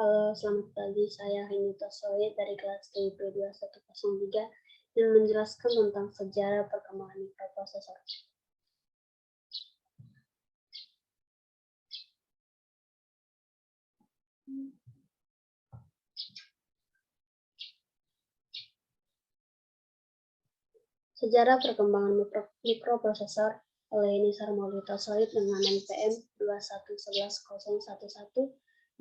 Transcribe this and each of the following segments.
Halo, selamat pagi. Saya Hinita Soe dari kelas TIP 2103 yang menjelaskan tentang sejarah perkembangan mikroprosesor. Sejarah perkembangan mikroprosesor oleh Nisar Maulita Soid dengan NPM 2111011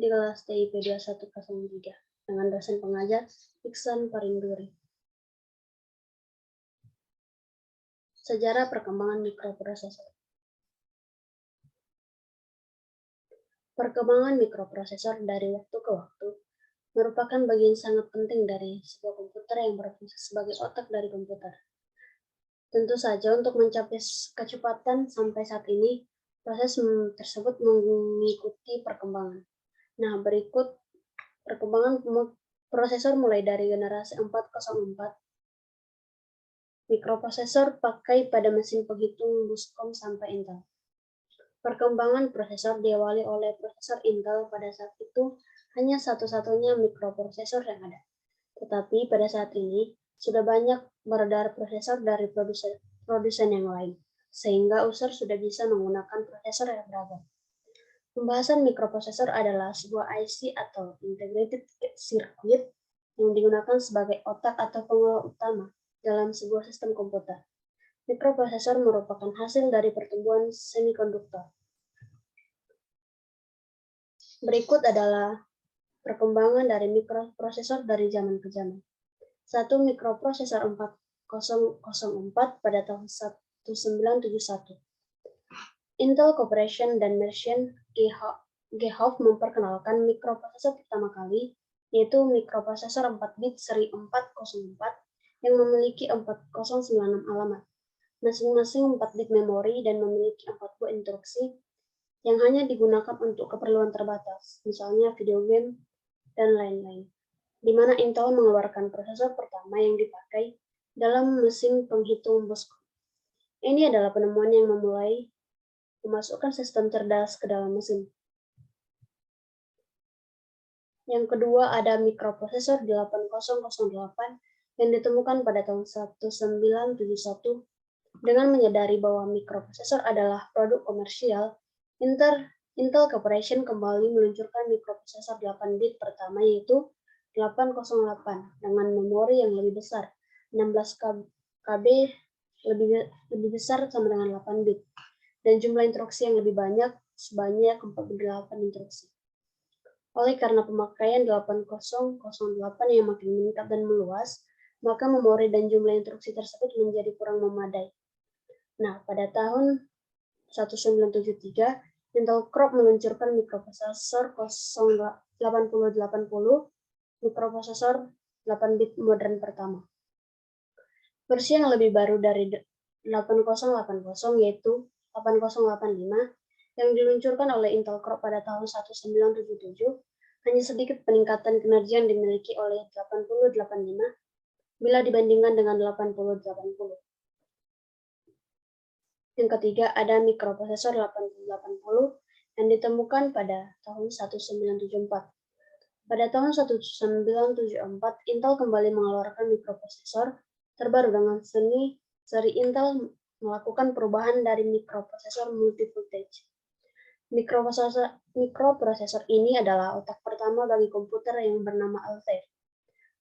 di kelas TIP 2103 dengan dosen pengajar Iksan Parinduri. Sejarah perkembangan mikroprosesor. Perkembangan mikroprosesor dari waktu ke waktu merupakan bagian sangat penting dari sebuah komputer yang berfungsi sebagai otak dari komputer. Tentu saja untuk mencapai kecepatan sampai saat ini, proses tersebut mengikuti perkembangan. Nah, berikut perkembangan prosesor mulai dari generasi 404, mikroprosesor pakai pada mesin penghitung Buscom sampai Intel. Perkembangan prosesor diawali oleh prosesor Intel pada saat itu hanya satu-satunya mikroprosesor yang ada. Tetapi pada saat ini sudah banyak beredar prosesor dari produsen yang lain, sehingga user sudah bisa menggunakan prosesor yang beragam. Pembahasan mikroprosesor adalah sebuah IC atau Integrated Circuit yang digunakan sebagai otak atau pengelola utama dalam sebuah sistem komputer. Mikroprosesor merupakan hasil dari pertumbuhan semikonduktor. Berikut adalah perkembangan dari mikroprosesor dari zaman ke zaman. Satu mikroprosesor 4004 pada tahun 1971. Intel Corporation dan Merchant Gehoff memperkenalkan mikroprosesor pertama kali, yaitu mikroprosesor 4 bit seri 404 yang memiliki 4096 alamat, masing-masing 4 bit memori dan memiliki 4 buah instruksi yang hanya digunakan untuk keperluan terbatas, misalnya video game dan lain-lain, di mana Intel mengeluarkan prosesor pertama yang dipakai dalam mesin penghitung Buscom. Ini adalah penemuan yang memulai memasukkan sistem cerdas ke dalam mesin. Yang kedua ada mikroprosesor 8008 yang ditemukan pada tahun 1971. Dengan menyadari bahwa mikroprosesor adalah produk komersial, Intel Corporation kembali meluncurkan mikroprosesor 8 bit pertama, yaitu 808 dengan memori yang lebih besar, 16 KB lebih besar sama dengan 8 bit, dan jumlah instruksi yang lebih banyak, sebanyak 48 instruksi. Oleh karena pemakaian 8008 yang makin meningkat dan meluas, maka memori dan jumlah instruksi tersebut menjadi kurang memadai. Nah, pada tahun 1973, Intel Corp meluncurkan mikroprosesor 8080, mikroprosesor 8 bit modern pertama. Versi yang lebih baru dari 8080 yaitu 8085 yang diluncurkan oleh Intel Corp pada tahun 1977, hanya sedikit peningkatan kinerja yang dimiliki oleh 8085 bila dibandingkan dengan 8080. Yang ketiga ada mikroprosesor 8080 yang ditemukan pada tahun 1974. Pada tahun 1974, Intel kembali mengeluarkan mikroprosesor terbaru dengan seri Intel melakukan perubahan dari mikroprosesor multi-voltage. Mikroprosesor ini adalah otak pertama bagi komputer yang bernama Altair.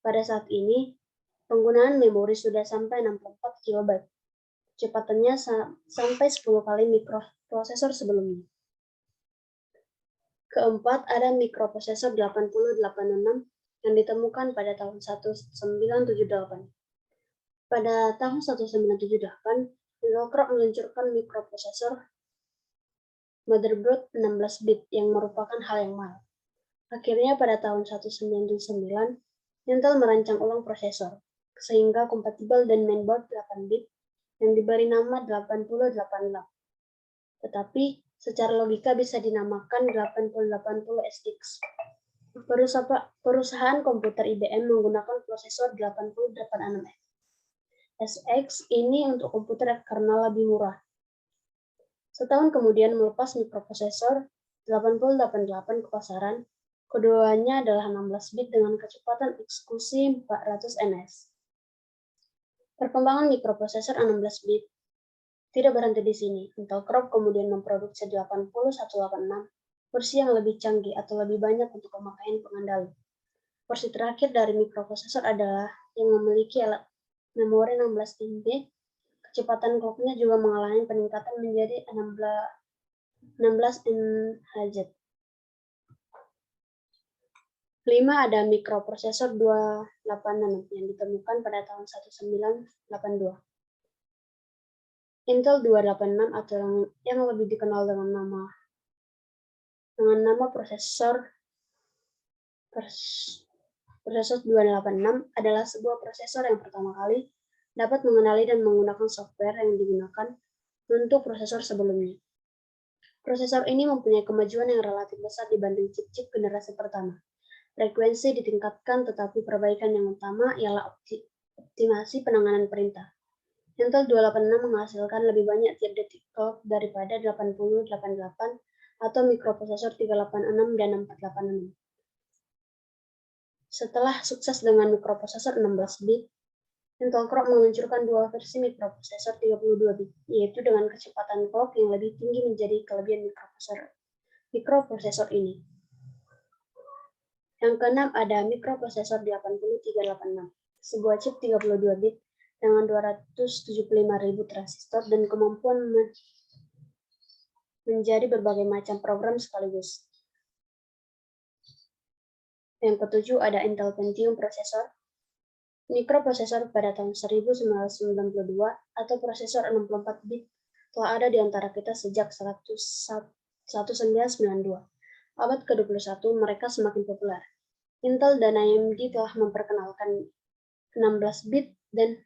Pada saat ini, penggunaan memori sudah sampai 64 KB. Kecepatannya sampai 10 kali mikroprosesor sebelumnya. Keempat, ada mikroprosesor 8086 yang ditemukan pada tahun 1978. Pada tahun 1978, Intel Corp meluncurkan mikroprosesor motherboard 16 bit yang merupakan hal yang mahal. Akhirnya pada tahun 1999, Intel merancang ulang prosesor, sehingga kompatibel dan mainboard 8 bit yang diberi nama 8088. Tetapi secara logika bisa dinamakan 8080 SX. Perusahaan komputer IBM menggunakan prosesor 8086 SX ini untuk komputer karena lebih murah. Setahun kemudian melepas mikroprosesor 8088 ke pasaran, Keduanya adalah 16 bit dengan kecepatan eksekusi 400 ms. Perkembangan mikroprosesor 16 bit tidak berhenti di sini. Intel Corp kemudian memproduksi 8186 versi yang lebih canggih atau lebih banyak untuk pemakaian pengendali. Versi terakhir dari mikroprosesor adalah yang memiliki memori 16 MB. Kecepatan clock-nya juga mengalami peningkatan menjadi 16 MHz. 5 ada mikroprosesor 28 yang ditemukan pada tahun 1982. Intel 286 atau yang lebih dikenal dengan nama prosesor 286 adalah sebuah prosesor yang pertama kali dapat mengenali dan menggunakan software yang digunakan untuk prosesor sebelumnya. Prosesor ini mempunyai kemajuan yang relatif besar dibanding chip-chip generasi pertama. Frekuensi ditingkatkan, tetapi perbaikan yang utama ialah optimasi penanganan perintah. Intel 286 menghasilkan lebih banyak tiap detik clock daripada 8088 atau mikroprosesor 386 dan 486. Setelah sukses dengan mikroprosesor 16 bit, Intel Corp meluncurkan dua versi mikroprosesor 32 bit, yaitu dengan kecepatan clock yang lebih tinggi menjadi kelebihan mikroprosesor ini. Yang keenam ada mikroprosesor 8386, sebuah chip 32 bit dengan 275.000 transistor dan kemampuan menjadi berbagai macam program sekaligus. Yang ketujuh ada Intel Pentium processor, mikroprosesor pada tahun 1992 atau prosesor 64 bit telah ada di antara kita sejak 1992. Abad ke-21 mereka semakin populer. Intel dan AMD telah memperkenalkan 16 bit dan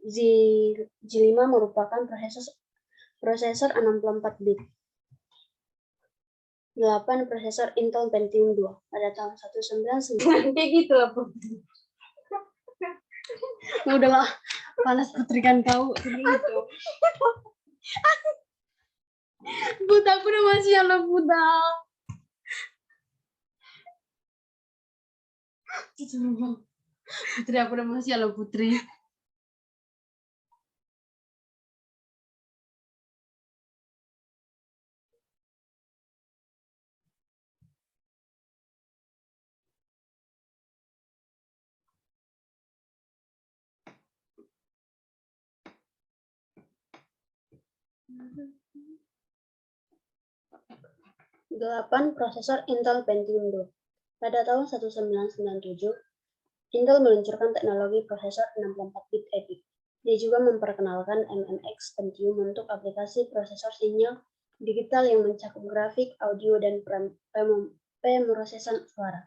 G5 merupakan prosesor 64 bit. 8 prosesor Intel Pentium 2 pada tahun 1999. Kayak gitu lah, Putri. Udahlah, panas putrikan kau gitu. Buta, aku udah masih ala buta. Putri, aku udah masih ala Putri. Delapan prosesor Intel Pentium 2. Pada tahun 1997, Intel meluncurkan teknologi prosesor 64 bit EPIC. Dia juga memperkenalkan MMX Pentium untuk aplikasi prosesor sinyal digital yang mencakup grafik, audio, dan pemrosesan suara.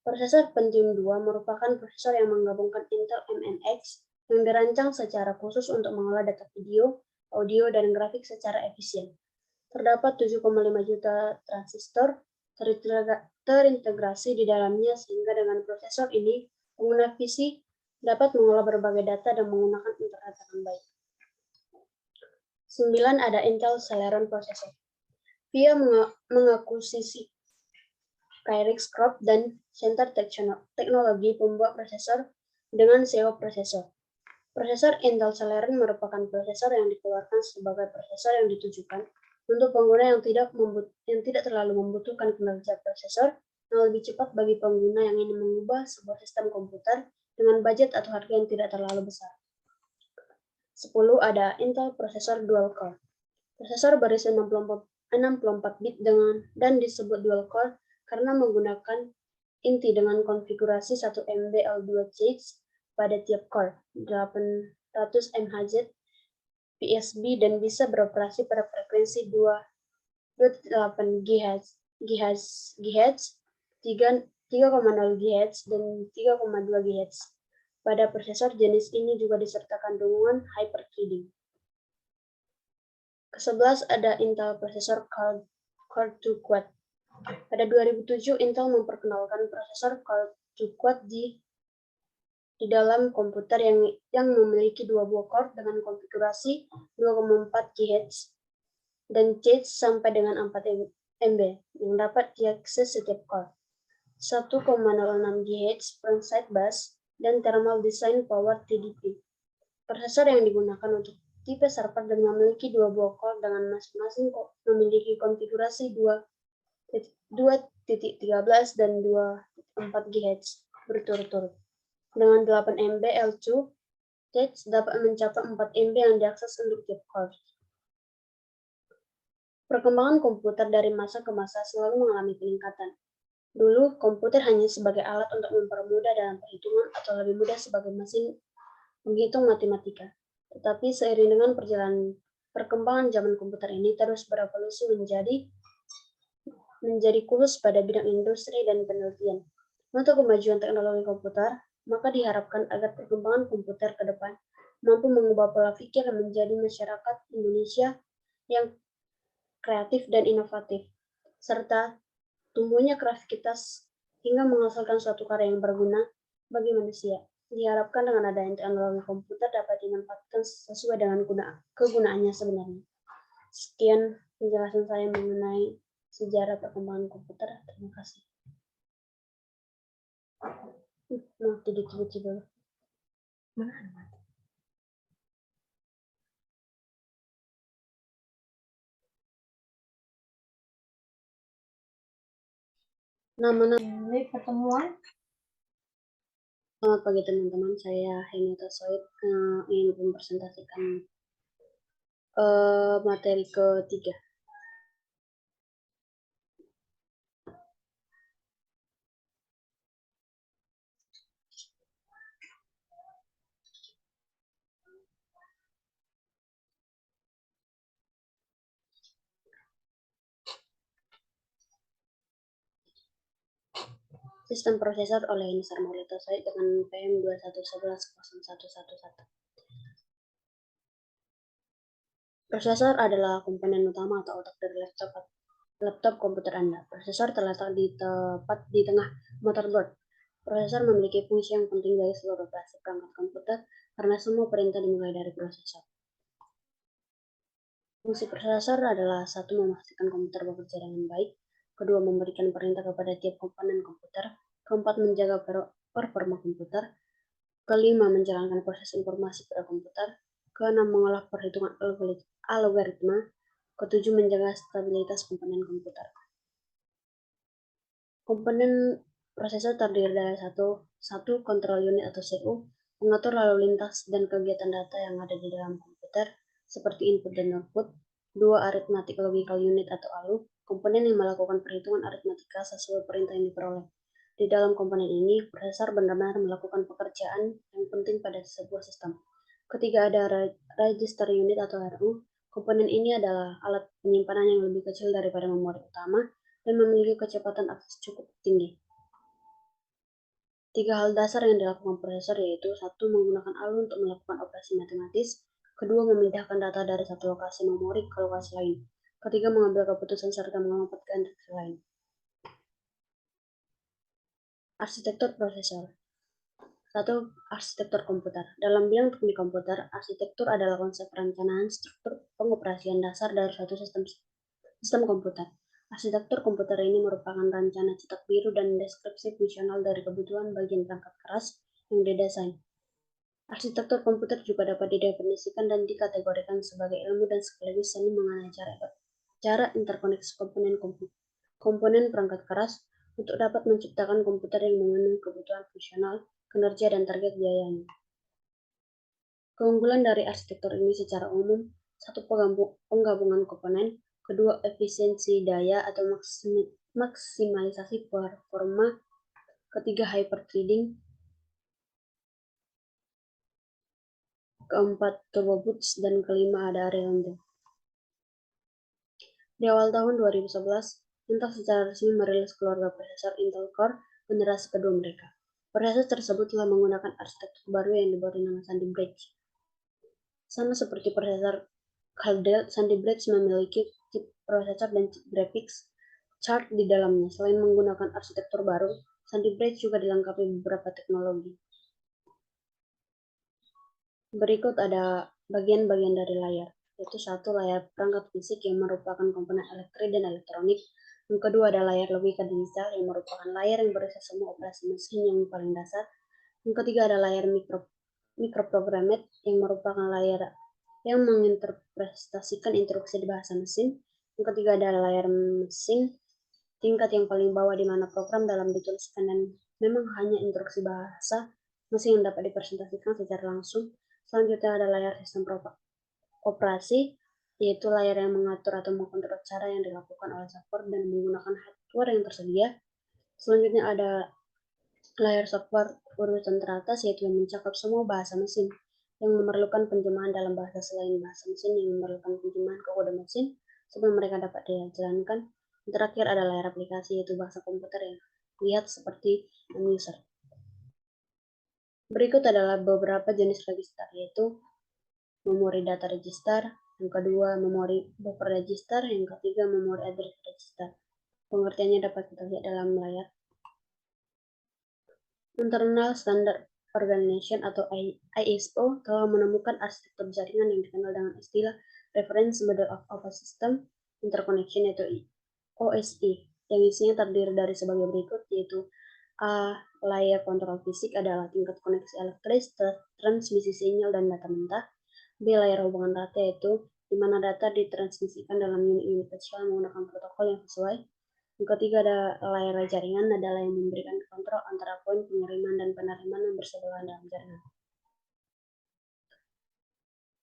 Prosesor Pentium 2 merupakan prosesor yang menggabungkan Intel MMX yang dirancang secara khusus untuk mengolah data video, audio, dan grafik secara efisien. Terdapat 7,5 juta transistor terintegrasi di dalamnya sehingga dengan prosesor ini, pengguna PC dapat mengolah berbagai data dan menggunakan internet dengan baik. 9 ada Intel Celeron Processor. Via mengakuisisi Kyrix Corp dan Center Teknologi pembuat prosesor dengan SEO prosesor. Prosesor Intel Celeron merupakan prosesor yang dikeluarkan sebagai prosesor yang ditujukan untuk pengguna yang tidak terlalu membutuhkan kinerja prosesor yang lebih cepat bagi pengguna yang ingin mengubah sebuah sistem komputer dengan budget atau harga yang tidak terlalu besar. 10 ada Intel prosesor dual core. Prosesor berisi 64 bit dan disebut dual core karena menggunakan inti dengan konfigurasi 1 MB L2 chips pada tiap core, 800 MHz PSB dan bisa beroperasi pada frekuensi 2.8 GHz, 3,0 GHz, dan 3,2 GHz. Pada prosesor jenis ini juga disertakan dukungan hyperthreading. Ke-11 ada Intel prosesor Core 2 Quad. Pada 2007, Intel memperkenalkan prosesor Core 2 Quad di dalam komputer yang memiliki dua buah core dengan konfigurasi 2,4 GHz dan chips sampai dengan 4 MB yang dapat diakses setiap core, 1,06 GHz frontside bus, dan thermal design power TDP. Prosesor yang digunakan untuk tipe server dan memiliki 2 buah core dengan masing-masing memiliki konfigurasi 2.13 dan 2.4 GHz berturut-turut. Dengan 8 MB L2, THz dapat mencapai 4 MB yang diakses untuk tiap core. Perkembangan komputer dari masa ke masa selalu mengalami peningkatan. Dulu, komputer hanya sebagai alat untuk mempermudah dalam perhitungan atau lebih mudah sebagai mesin menghitung matematika. Tetapi seiring dengan perkembangan zaman komputer ini terus berevolusi menjadi khusus pada bidang industri dan penelitian. Untuk kemajuan teknologi komputer, maka diharapkan agar perkembangan komputer ke depan mampu mengubah pola pikir menjadi masyarakat Indonesia yang kreatif dan inovatif, serta tumbuhnya kreativitas hingga menghasilkan suatu karya yang berguna bagi manusia. Diharapkan dengan adanya teknologi komputer dapat dimanfaatkan sesuai dengan kegunaannya sebenarnya. Sekian penjelasan saya mengenai sejarah perkembangan komputer. Terima kasih. Nah, tidur dulu. Nama pertemuan. Selamat pagi teman-teman, saya Henita Soid ingin mempresentasikan materi ketiga. Sistem prosesor oleh Nisar Maulita Soid dengan PM 21110111. Prosesor adalah komponen utama atau otak dari laptop komputer Anda. Prosesor terletak tepat di tengah motherboard. Prosesor memiliki fungsi yang penting dari seluruh perangkat komputer karena semua perintah dimulai dari prosesor. Fungsi prosesor adalah satu, memastikan komputer bekerja dengan baik, kedua, memberikan perintah kepada tiap komponen komputer, keempat, menjaga performa komputer, kelima, menjalankan proses informasi pada komputer, keenam, mengolah perhitungan algoritma, ketujuh, menjaga stabilitas komponen komputer. Komponen prosesor terdiri dari satu control unit atau CPU, mengatur lalu lintas dan kegiatan data yang ada di dalam komputer, seperti input dan output. Dua, arithmetic logical unit atau ALU, komponen yang melakukan perhitungan aritmatika sesuai perintah yang diperoleh. Di dalam komponen ini, prosesor benar-benar melakukan pekerjaan yang penting pada sebuah sistem. Ketiga, ada register unit atau RU. Komponen ini adalah alat penyimpanan yang lebih kecil daripada memori utama dan memiliki kecepatan akses cukup tinggi. Tiga hal dasar yang dilakukan prosesor yaitu: satu, menggunakan ALU untuk melakukan operasi matematis; kedua, memindahkan data dari satu lokasi memori ke lokasi lain; ketiga, mengambil keputusan serta melompat ke instruksi lain. Arsitektur prosesor. 1. Arsitektur komputer. Dalam bidang teknik komputer, arsitektur adalah konsep perencanaan struktur pengoperasian dasar dari suatu sistem komputer. Arsitektur komputer ini merupakan rencana cetak biru dan deskripsi fungsional dari kebutuhan bagian perangkat keras yang didesain. Arsitektur komputer juga dapat didefinisikan dan dikategorikan sebagai ilmu dan sekaligus seni mengenai cara interkoneksi komponen perangkat keras untuk dapat menciptakan komputer yang memenuhi kebutuhan fungsional, kinerja, dan target biayanya. Keunggulan dari arsitektur ini secara umum: satu, penggabungan komponen; kedua, efisiensi daya atau maksimalisasi performa; ketiga, hyperthreading; keempat, turbo boost; dan kelima, ada area length. Di awal tahun 2011, Intel secara resmi merilis keluarga prosesor Intel Core generasi kedua mereka. Prosesor tersebut telah menggunakan arsitektur baru yang diberi nama Sandy Bridge. Sama seperti prosesor Caldera, Sandy Bridge memiliki chip prosesor dan chip graphics card di dalamnya. Selain menggunakan arsitektur baru, Sandy Bridge juga dilengkapi beberapa teknologi. Berikut ada bagian-bagian dari layar, yaitu satu, layar perangkat fisik yang merupakan komponen elektrik dan elektronik. Yang kedua ada layar logika digital yang merupakan layar yang berisi semua operasi mesin yang paling dasar. Yang ketiga ada layar microprogrammed yang merupakan layar yang menginterpretasikan instruksi di bahasa mesin. Yang ketiga ada layar mesin tingkat yang paling bawah di mana program dalam dituliskan dan memang hanya instruksi bahasa mesin yang dapat dipresentasikan secara langsung. Selanjutnya ada layar sistem operasi, yaitu layar yang mengatur atau mengontrol cara yang dilakukan oleh software dan menggunakan hardware yang tersedia. Selanjutnya ada layar software urutan teratas, yaitu yang mencakup semua bahasa mesin yang memerlukan penjemahan dalam bahasa selain bahasa mesin yang memerlukan penjemahan ke kode mesin sebelum mereka dapat dijalankan. Yang terakhir ada layar aplikasi, yaitu bahasa komputer yang lihat seperti user. Berikut adalah beberapa jenis register, yaitu memori data register, yang kedua memori buffer register, yang ketiga memori address register. Pengertiannya dapat kita lihat dalam layar. Internal Standard Organization atau ISO telah menemukan arsitektur jaringan yang dikenal dengan istilah Reference Model of a System Interconnection, yaitu OSI, yang isinya terdiri dari sebagai berikut, yaitu A. Layer kontrol fisik adalah tingkat koneksi elektris, transmisi sinyal, dan data mentah. B. Layer hubungan data, yaitu di mana data ditransmisikan dalam unit-unit kecil menggunakan protokol yang sesuai. Yang ketiga ada layar jaringan adalah yang memberikan kontrol antara poin pengiriman dan penerimaan yang bersebelahan dalam jaringan.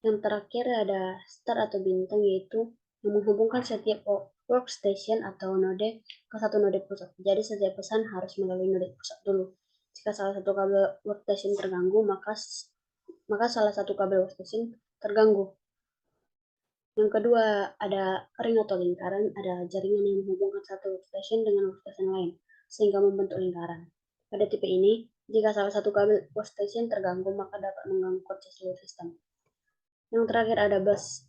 Yang terakhir ada star atau bintang, yaitu yang menghubungkan setiap workstation atau node ke satu node pusat. Jadi setiap pesan harus melalui node pusat dulu. Jika salah satu kabel workstation terganggu, maka salah satu kabel workstation terganggu. Yang kedua ada ring atau lingkaran, adalah jaringan yang menghubungkan satu workstation dengan workstation lain sehingga membentuk lingkaran. Pada tipe ini, jika salah satu kabel workstation terganggu, maka dapat mengganggu kerja seluruh sistem. Yang terakhir ada bus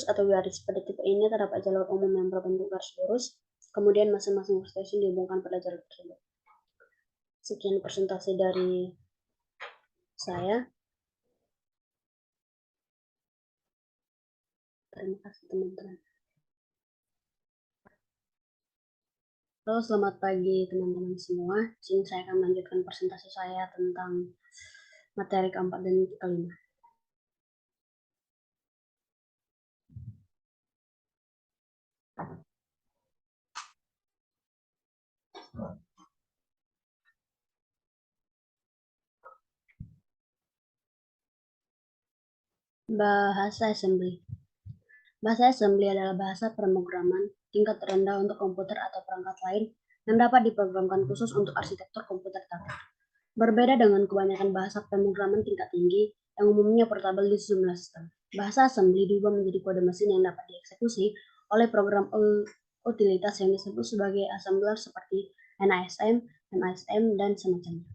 atau garis. Pada tipe ini terdapat jalur umum yang berbentuk garis lurus, kemudian masing-masing workstation dihubungkan pada jalur tersebut. Sekian presentasi dari saya. Terima kasih teman-teman. Halo, selamat pagi teman-teman semua. Sini saya akan melanjutkan presentasi saya tentang materi keempat dan kelima. Bahasa assembly. Bahasa assembly adalah bahasa pemrograman tingkat rendah untuk komputer atau perangkat lain yang dapat diprogramkan khusus untuk arsitektur komputer teratur. Berbeda dengan kebanyakan bahasa pemrograman tingkat tinggi yang umumnya portable di sejumlah sistem. Bahasa assembly diubah menjadi kode mesin yang dapat dieksekusi oleh program utilitas yang disebut sebagai assembler seperti NASM, MASM, dan semacamnya.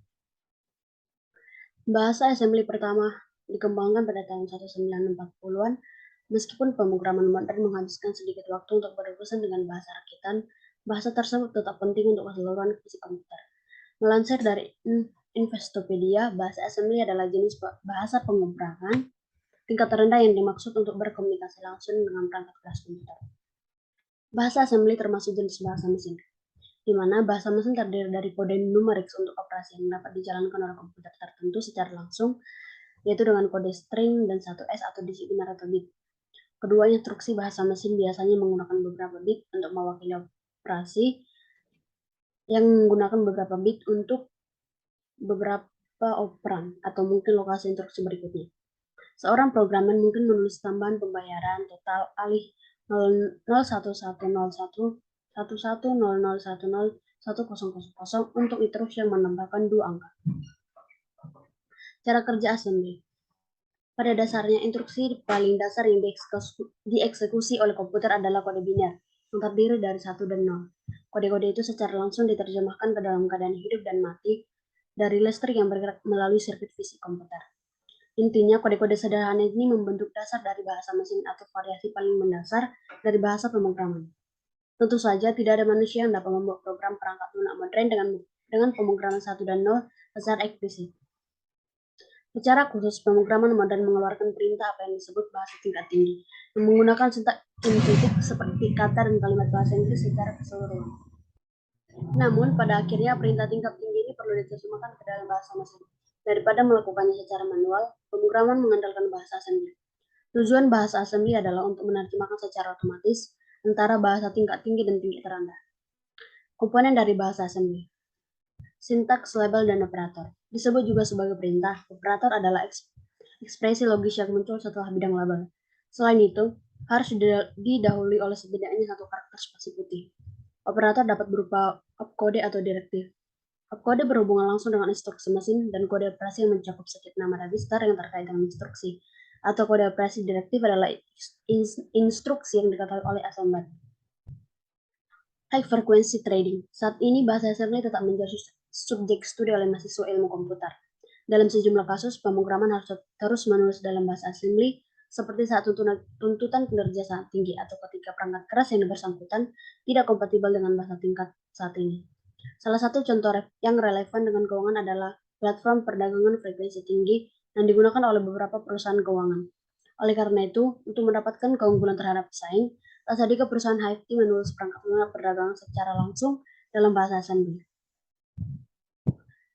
Bahasa assembly pertama dikembangkan pada tahun 1940-an. Meskipun pemrograman modern menghabiskan sedikit waktu untuk berurusan dengan bahasa rakitan, bahasa tersebut tetap penting untuk keseluruhan fisik komputer. Melansir dari Investopedia, bahasa assembly adalah jenis bahasa pemrograman tingkat terendah yang dimaksud untuk berkomunikasi langsung dengan perangkat keras komputer. Bahasa assembly termasuk jenis bahasa mesin, di mana bahasa mesin terdiri dari kode numerik untuk operasi yang dapat dijalankan oleh komputer tertentu secara langsung, yaitu dengan kode string dan 1S atau digit biner atau bit. Kedua instruksi bahasa mesin biasanya menggunakan beberapa bit untuk mewakili operasi yang menggunakan beberapa bit untuk beberapa operan atau mungkin lokasi instruksi berikutnya. Seorang programmer mungkin menulis tambahan pembayaran total alih 0110011001010 untuk instruksi yang menambahkan 2 angka. Cara kerja assembly. Pada dasarnya, instruksi paling dasar yang dieksekusi oleh komputer adalah kode biner, yang terdiri dari 1 dan 0. Kode-kode itu secara langsung diterjemahkan ke dalam keadaan hidup dan mati dari listrik yang bergerak melalui sirkuit fisik komputer. Intinya, kode-kode sederhana ini membentuk dasar dari bahasa mesin atau variasi paling mendasar dari bahasa pemrograman. Tentu saja, tidak ada manusia yang dapat membuat program perangkat lunak modern dengan pemrograman 1 dan 0 secara eksplisit. Secara khusus, pemrograman modern mengeluarkan perintah apa yang disebut bahasa tingkat tinggi, yang menggunakan sintak intuitif seperti kata dan kalimat bahasa Inggris secara keseluruhan. Namun, pada akhirnya perintah tingkat tinggi ini perlu diterjemahkan ke dalam bahasa mesin. Daripada melakukannya secara manual, pemrograman mengandalkan bahasa assembly. Tujuan bahasa assembly adalah untuk menerjemahkan secara otomatis antara bahasa tingkat tinggi dan tingkat terendah. Komponen dari bahasa assembly. Sintaks, label, dan operator. Disebut juga sebagai perintah, operator adalah ekspresi logis yang muncul setelah bidang label. Selain itu, harus didahului oleh setidaknya satu karakter spasi putih. Operator dapat berupa opkode atau direktif. Opkode berhubungan langsung dengan instruksi mesin, dan kode operasi yang mencakup setiap nama register yang terkait dengan instruksi. Atau kode operasi direktif adalah instruksi yang diketahui oleh assembler. High frequency trading. Saat ini bahasa assembly tetap menjadi subjek studi oleh mahasiswa ilmu komputer. Dalam sejumlah kasus, pemrograman harus terus menulis dalam bahasa assembly, seperti saat tuntutan kinerja sangat tinggi atau ketika perangkat keras yang bersangkutan tidak kompatibel dengan bahasa tingkat saat ini. Salah satu contoh yang relevan dengan keuangan adalah platform perdagangan frekuensi tinggi yang digunakan oleh beberapa perusahaan keuangan. Oleh karena itu, untuk mendapatkan keunggulan terhadap pesaing, tak sedikit perusahaan HFT menulis perangkat lunak perdagangan secara langsung dalam bahasa assembly.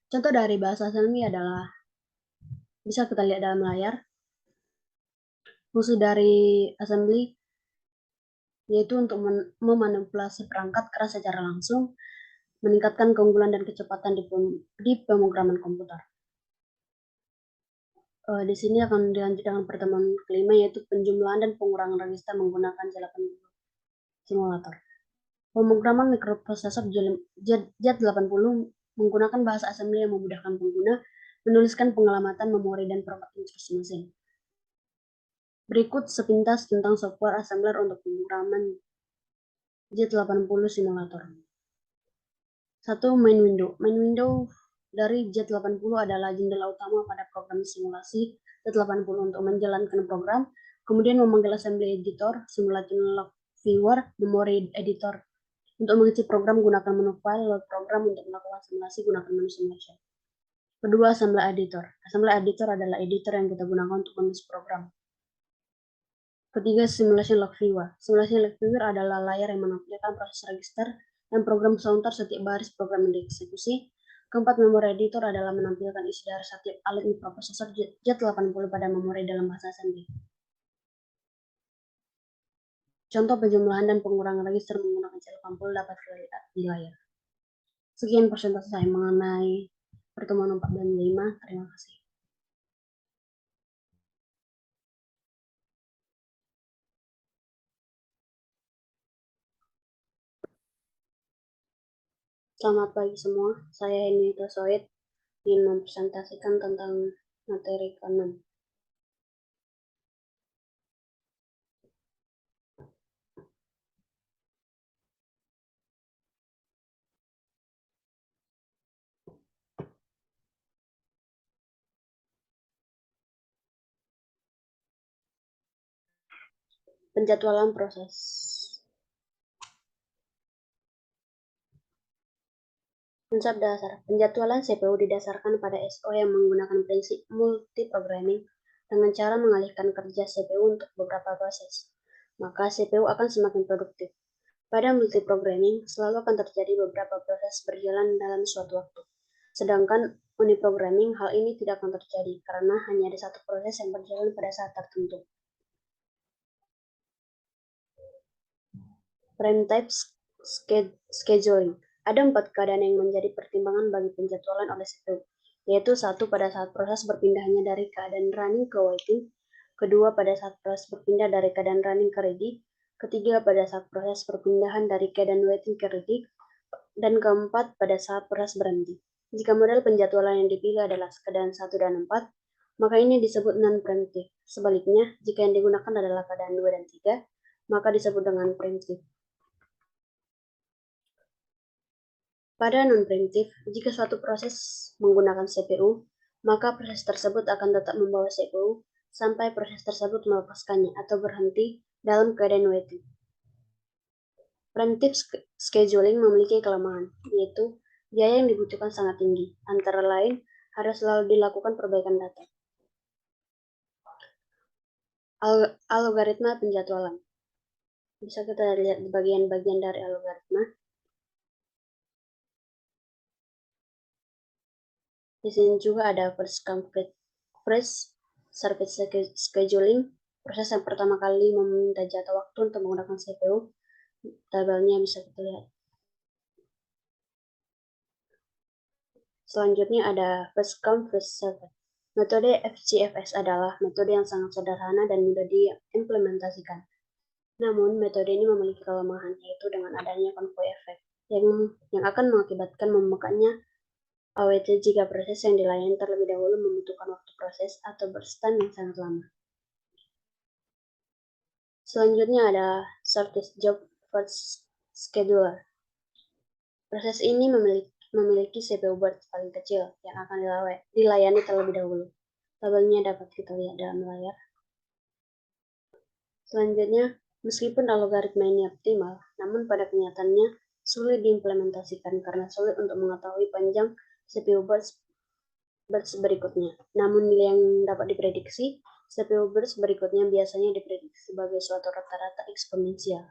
Contoh dari bahasa assembly adalah, bisa kita lihat dalam layar, fungsi dari assembly yaitu untuk memanipulasi perangkat keras secara langsung, meningkatkan keunggulan dan kecepatan di pemrograman komputer. Di sini akan dilanjut dengan pertemuan kelima, yaitu penjumlahan dan pengurangan register menggunakan Z80 simulator. Pemrograman mikroprosesor Z80 menggunakan bahasa assembly yang memudahkan pengguna menuliskan pengelamatan memori dan perangkat instruksi mesin. Berikut sepintas tentang software assembler untuk pemrograman Z80 simulator. 1. Main window. Main window dari Z80 adalah jendela utama pada program simulasi Z80 untuk menjalankan program, kemudian memanggil assembly editor, simulation log viewer, memory editor. Untuk mengisi program, gunakan menu file, load program. Untuk melakukan simulasi, gunakan menu simulation. Kedua, assembly editor. Assembly editor adalah editor yang kita gunakan untuk menulis program. Ketiga, simulation log viewer. Simulation log viewer adalah layar yang menampilkan proses register dan program counter setiap baris program yang dieksekusi. Keempat, memory editor adalah menampilkan isi dari setiap alat mikroprosesor Z80 pada memori dalam bahasa assembly. Contoh penjumlahan dan pengurangan register menggunakan Z80 dapat dilihat di layar. Sekian presentasi saya mengenai pertemuan 4 dan 5. Terima kasih. Selamat pagi semua, saya Henita Soid ingin mempresentasikan tentang materi ke-6. Penjadwalan proses. Konsep dasar. Penjadwalan CPU didasarkan pada SO yang menggunakan prinsip multiprogramming dengan cara mengalihkan kerja CPU untuk beberapa proses. Maka CPU akan semakin produktif. Pada multiprogramming, selalu akan terjadi beberapa proses berjalan dalam suatu waktu. Sedangkan uniprogramming, hal ini tidak akan terjadi karena hanya ada satu proses yang berjalan pada saat tertentu. Prime type scheduling. Ada 4 keadaan yang menjadi pertimbangan bagi penjadwalan oleh CPU, yaitu 1. Pada saat proses berpindahnya dari keadaan running ke waiting, kedua pada saat proses berpindah dari keadaan running ke ready, ketiga pada saat proses perpindahan dari keadaan waiting ke ready, dan keempat pada saat proses berhenti. Jika model penjadwalan yang dipilih adalah keadaan 1 dan 4, maka ini disebut non-preemptive. Sebaliknya, jika yang digunakan adalah keadaan 2 dan 3, maka disebut dengan preemptive. Pada non-preemptive, jika suatu proses menggunakan CPU, maka proses tersebut akan tetap membawa CPU sampai proses tersebut melepaskannya atau berhenti dalam keadaan waiting. Preemptive scheduling memiliki kelemahan, yaitu biaya yang dibutuhkan sangat tinggi. Antara lain, harus selalu dilakukan perbaikan data. Algoritma penjadwalan. Bisa kita lihat di bagian-bagian dari algoritma. Di sini juga ada first come first serve scheduling. Proses yang pertama kali meminta jatah waktu untuk menggunakan CPU. Tabelnya bisa kita lihat. Selanjutnya ada first come first serve. Metode FCFS adalah metode yang sangat sederhana dan mudah diimplementasikan. Namun, metode ini memiliki kelemahan, yaitu dengan adanya konvoy efek, yang akan mengakibatkan membukanya AWT jika proses yang dilayani terlebih dahulu membutuhkan waktu proses atau burst time yang sangat lama. Selanjutnya ada Shortest Job First Scheduler. Proses ini memiliki CPU burst paling kecil yang akan dilayani terlebih dahulu. Tabelnya dapat kita lihat dalam layar. Selanjutnya, meskipun algoritma ini optimal, namun pada kenyataannya sulit diimplementasikan karena sulit untuk mengetahui panjang CPU burst berikutnya. Namun yang dapat diprediksi, CPU burst berikutnya biasanya diprediksi sebagai suatu rata-rata eksponensial.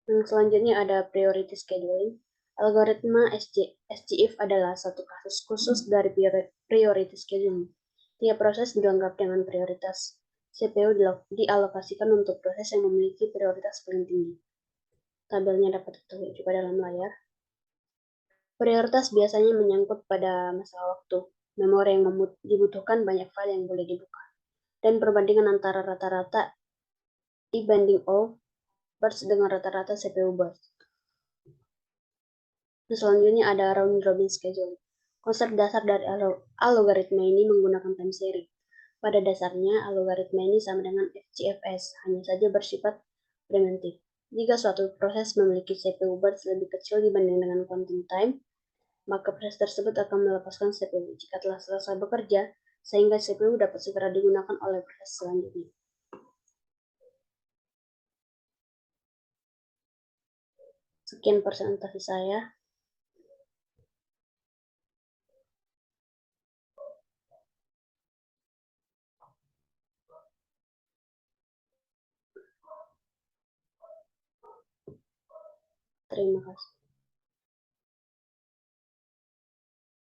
Yang selanjutnya ada priority scheduling. Algoritma SGIF adalah satu kasus khusus dari priority scheduling. Tiap proses dilengkapi dengan prioritas. CPU dialokasikan untuk proses yang memiliki prioritas paling tinggi. Tabelnya dapat kita lihat juga dalam layar. Prioritas biasanya menyangkut pada masalah waktu, memori yang dibutuhkan banyak file yang boleh dibuka, dan perbandingan antara rata-rata I banding O burst dengan rata-rata CPU burst. Selanjutnya ada round robin schedule. Konsep dasar dari algoritma ini menggunakan time series. Pada dasarnya, algoritma ini sama dengan FCFS, hanya saja bersifat preventif. Jika suatu proses memiliki CPU burst lebih kecil dibanding dengan counting time, maka proses tersebut akan melepaskan CPU jika telah selesai bekerja, sehingga CPU dapat segera digunakan oleh proses selanjutnya. Sekian presentasi saya. Terima kasih.